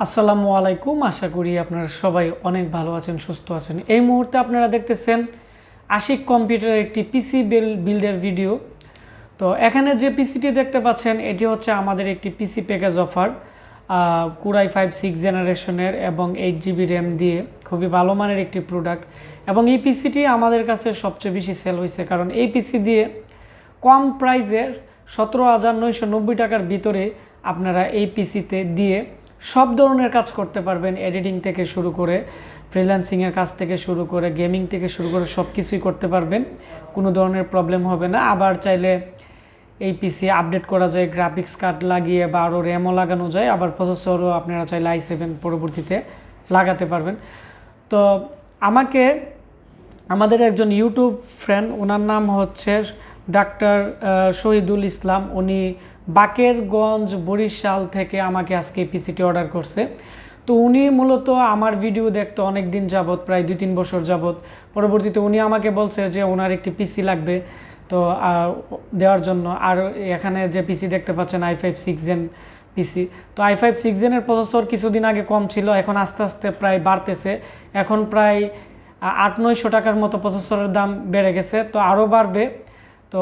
আসসালামু আলাইকুম। আশা করি আপনারা সবাই অনেক ভালো আছেন, সুস্থ আছেন। এই মুহূর্তে আপনারা দেখতেছেন আশিক কম্পিউটারের একটি পিসি বিল্ডের ভিডিও। তো এখানে যে পিসিটি দেখতে পাচ্ছেন এটি হচ্ছে আমাদের একটি পিসি প্যাকেজ অফার, কোরাই 5 6 জেনারেশনের এবং 8 GB র্যাম দিয়ে খুবই ভালো মানের একটি প্রোডাক্ট। এবং এই পিসিটি আমাদের কাছে সবচেয়ে বেশি সেল হয়েছে, কারণ এই পিসি দিয়ে কম প্রাইজের 17,990 টাকার ভিতরে আপনারা এই পিসিতে দিয়ে সব ধরনের কাজ করতে পারবেন। এডিটিং থেকে শুরু করে ফ্রিল্যান্সিংয়ের কাজ থেকে শুরু করে গেমিং থেকে শুরু করে সব কিছুই করতে পারবেন, কোনো ধরনের প্রবলেম হবে না। আবার চাইলে এই পিসি আপডেট করা যায়, গ্রাফিক্স কার্ড লাগিয়ে বা আরও র্যামও লাগানো যায়, আবার প্রসেসরও আপনারা চাইলে i7 পরবর্তীতে লাগাতে পারবেন। তো আমাদের একজন ইউটিউব ফ্রেন্ড, ওনার নাম হচ্ছে ডাক্তার শহীদুল ইসলাম, উনি বাকেরগঞ্জ বরিশাল থেকে আমাকে আজকে পিসিটি অর্ডার করছে। তো উনি মূলত আমার ভিডিও দেখতো অনেক দিন যাবত, প্রায় 2-3 বছর যাবত। পরবর্তীতে উনি আমাকে বলছে যে ওনার একটি পিসি লাগবে, তো দেওয়ার জন্য। আর এখানে যে পিসি দেখতে পাচ্ছেন i5 6 জেন পিসি। তো i5 6 জেনের প্রসেসর কিছুদিন আগে কম ছিল, এখন আস্তে আস্তে প্রায় বাড়তেছে। এখন প্রায় 800-900 টাকার মতো প্রসেসরের দাম বেড়ে গেছে, তো আরও বাড়বে। তো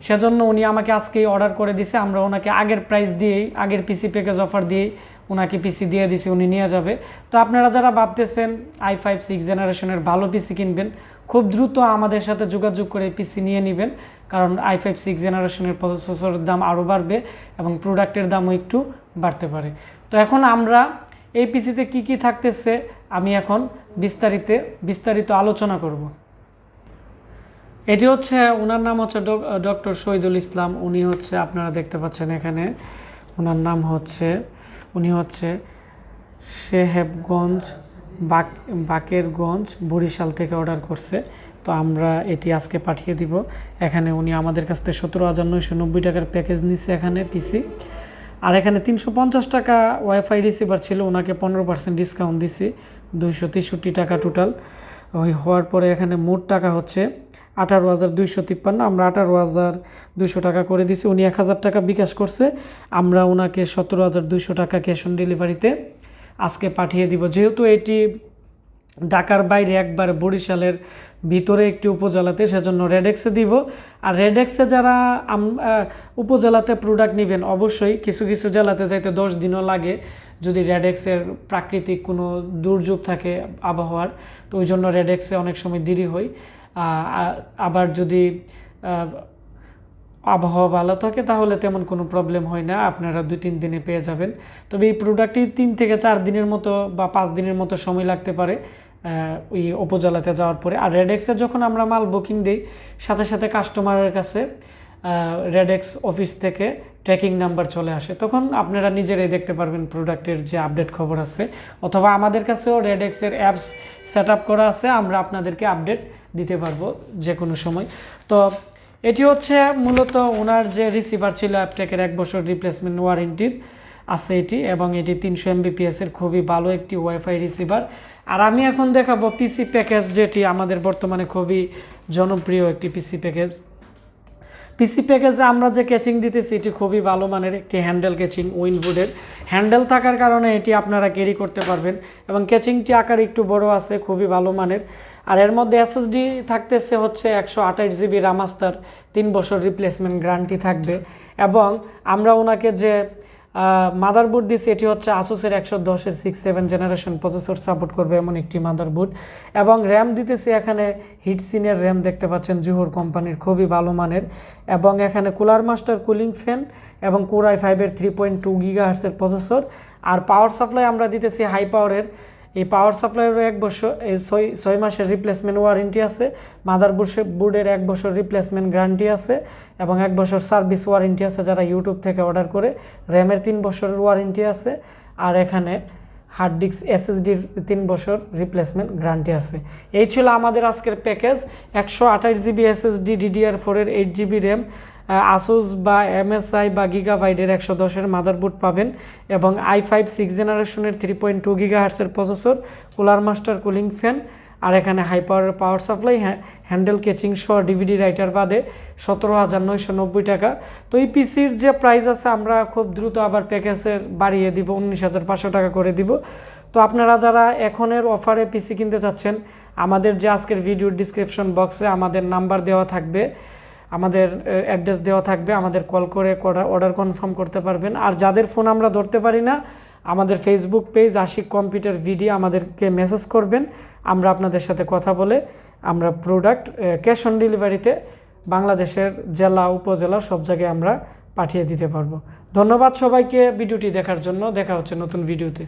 সেজন্য উনি আমাকে আজকেই অর্ডার করে দিছে। আমরা ওনাকে আগের প্রাইস দিয়েই, আগের পিসি প্যাকেজ অফার দিয়েই ওনাকে পিসি দিয়ে দিছি, উনি নিয়ে যাবে। তো আপনারা যারা ভাবতেছেন i5 6 জেনারেশনের ভালো পিসি কিনবেন, খুব দ্রুত আমাদের সাথে যোগাযোগ করে পিসি নিয়ে নেবেন, কারণ i5 6 জেনারেশনের প্রসেসরের দাম আরও বাড়বে এবং প্রোডাক্টের দামও একটু বাড়তে পারে। তো এখন আমরা এই পিসিতে কি কি থাকতেছে আমি এখন বিস্তারিত আলোচনা করব। এটি হচ্ছে, ওনার নাম হচ্ছে ডক্টর শহীদুল ইসলাম। উনি হচ্ছে, আপনারা দেখতে পাচ্ছেন এখানে ওনার নাম হচ্ছে, উনি হচ্ছে সাহেবগঞ্জ বাকেরগঞ্জ বরিশাল থেকে অর্ডার করছে। তো আমরা এটি আজকে পাঠিয়ে দিব। এখানে উনি আমাদের কাছ থেকে 17,990 টাকার প্যাকেজ নিচ্ছে এখানে পিসি। আর এখানে 350 টাকা ওয়াইফাই রিসিভার ছিল, ওনাকে 15% ডিসকাউন্ট দিছি, 263 টাকা টোটাল হওয়ার পরে এখানে মোট টাকা হচ্ছে 18,253। আমরা 18,200 টাকা করে দিছি। উনি 1,000 টাকা বিকাশ করছে, আমরা ওনাকে 17,200 টাকা ক্যাশ অন ডেলিভারিতে আজকে পাঠিয়ে দিব। যেহেতু এটি ঢাকার বাইরে একবার বরিশালের ভিতরে একটি উপজেলাতে, সেজন্য রেডেক্সে দিব। আর রেডেক্সে যারা উপজেলাতে প্রোডাক্ট নেবেন, অবশ্যই কিছু কিছু জেলাতে যাইতে 10 দিনও লাগে যদি রেডেক্সের প্রাকৃতিক কোনো দুর্যোগ থাকে আবহাওয়ার, তো ওই জন্য রেডেক্সে অনেক সময় দেরি হয়। আবার যদি আবহাওয়া ভালো থাকে তাহলে তেমন কোনো প্রবলেম হয় না, আপনারা 2-3 দিনে পেয়ে যাবেন। তবে এই প্রোডাক্টটি 3 থেকে 4 দিনের মতো বা 5 দিনের মতো সময় লাগতে পারে ওই উপজেলাতে যাওয়ার পরে। আর রেডেক্সের যখন আমরা মাল বুকিং দিই, সাথে সাথে কাস্টমারের কাছে রেডেক্স অফিস থেকে ট্র্যাকিং নাম্বার চলে আসে, তখন আপনারা নিজেরাই দেখতে পারবেন প্রোডাক্টের যে আপডেট খবর আছে। অথবা আমাদের কাছেও রেডেক্সের অ্যাপস সেট আপ করা আছে, আমরা আপনাদেরকে আপডেট দিতে পারবো যে কোনো সময়। তো এটি হচ্ছে মূলত ওনার যে রিসিভার ছিল, অ্যাপটেকের 1 বছর রিপ্লেসমেন্ট ওয়ারেন্টির আছে এটি, এবং এটি 300 MBPS এর খুবই ভালো একটি ওয়াইফাই রিসিভার। আর আমি এখন দেখাবো পিসি প্যাকেজ, যেটি আমাদের বর্তমানে খুবই জনপ্রিয় একটি পিসি প্যাকেজ। পিসি প্যাকেজে আমরা যে ক্যাচিং দিতেছি এটি খুবই ভালো মানের একটি হ্যান্ডেল ক্যাচিং, উইনউডের হ্যান্ডেল থাকার কারণে এটি আপনারা ক্যারি করতে পারবেন, এবং ক্যাচিংটি আকার একটু বড় আছে, খুবই ভালো মানের। আর এর মধ্যে এসএসডি থাকতেছে হচ্ছে 128 GB রামাস্টার, 3 বছর রিপ্লেসমেন্ট গ্যারান্টি থাকবে। এবং আমরা ওনাকে যে মাদারবোর্ড দিয়েছি এটি হচ্ছে আসুসের 110-এর 6-7 জেনারেশন প্রসেসর সাপোর্ট করবে এমন একটি মাদারবোর্ড। এবং র্যাম দিতেছি এখানে হিটসিনের র্যাম দেখতে পাচ্ছেন, জুহর কোম্পানির, খুবই ভালো মানের। এবং এখানে কুলার মাস্টার কুলিং ফ্যান এবং কোরাই 5-এর 3.2 GHz এর প্রসেসর। আর পাওয়ার সাপ্লাই আমরা দিতেছি হাই পাওয়ারের। এই পাওয়ার সাপ্লাইয়েরও 1 বছর, 6 মাসের রিপ্লেসমেন্ট ওয়ারেন্টি আছে। মাদারবোর্ডের 1 বছর রিপ্লেসমেন্ট গ্যারান্টি আছে এবং 1 বছর সার্ভিস ওয়ারেন্টি আছে যারা ইউটিউব থেকে অর্ডার করে। র্যামের 3 বছরের ওয়ারেন্টি আছে। আর এখানে হার্ড ডিস্ক এসএসডির 3 বছর রিপ্লেসমেন্ট গ্যারান্টি আছে। এই ছিল আমাদের আজকের প্যাকেজ। 128 GB এসএসডি, DDR4-এর 8 GB র্যাম, আসুস বা MSI বা গিগাবাইটের 110-এর মাদারবোর্ড পাবেন, এবং i5 6 জেনারেশনের 3.2 GHz এর processor, cooler master cooling fan, আর এখানে হাই পাওয়ার সাপ্লাই হ্যান্ডেল কেচিং সহ ডিভিডি রাইটার বাদে 17,990 টাকা। তো এই পিসির যে প্রাইস আছে আমরা খুব দ্রুত আবার প্যাকেজের বাড়িয়ে দিব, 19,500 টাকা করে দিব। তো আপনারা যারা এখনের অফারে পিসি কিনতে চাচ্ছেন, আমাদের যে আজকের ভিডিওর ডিসক্রিপশন বক্সে আমাদের নাম্বার দেওয়া থাকবে, আমাদের অ্যাড্রেস দেওয়া থাকবে, আমাদের কল করে অর্ডার কনফার্ম করতে পারবেন। আর যাদের ফোন আমরা ধরতে পারি না, আমাদের Facebook page Ashik computer video আমাদেরকে মেসেজ করবেন, আমরা আপনাদের সাথে কথা বলে আমরা প্রোডাক্ট ক্যাশ অন ডেলিভারিতে বাংলাদেশের জেলা উপজেলা সব জায়গায় আমরা পাঠিয়ে দিতে পারবো। ধন্যবাদ সবাইকে ভিডিওটি দেখার জন্য। দেখা হচ্ছে নতুন ভিডিওতে।